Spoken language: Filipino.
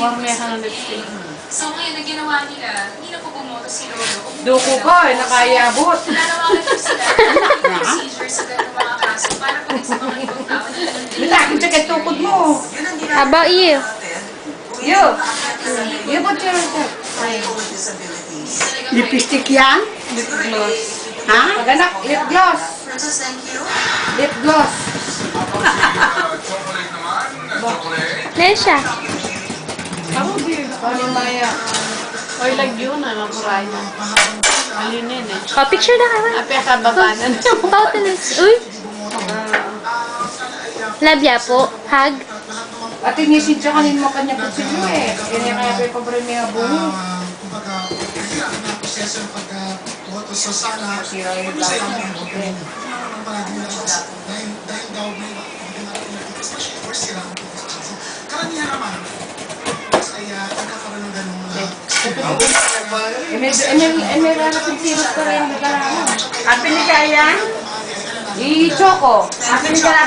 Marami ka ng lipstick. So ngayon, na ginawa nila, hindi na po bumoto si Lolo. Duko ka, nakayabot. Nanawagan po sila ng procedure sa ganung mga kaso para po sa mga ibang tao na Bilakin sa tukod mo. How about you? Yo. Yo, ba't yun ito? Lipstick yan? Lip gloss. Ha? Paganak, lip gloss. Lip gloss. Nesha. Ako din. Paling maya. Oy, lagyo na lang kuraya. Alinin eh. Oh, picture na kami. Ape ka babanan. Pautulis. Uy. Labya po. Hug. At inisidya kanin mo kanya po si Lou eh. Yan yung kaya ko pa rin may abungo. Kumbaga, kailangan na proseso yung pagboto. So sana, Sira yung sa dahil inyo, ng palagi nila dahil daw may especially for sila. So, karamihan naman, ay nagkakaroon ng ganung may rarapin sirop ka rin. Happy ni Kaya? I-choco. Happy ni Kaya.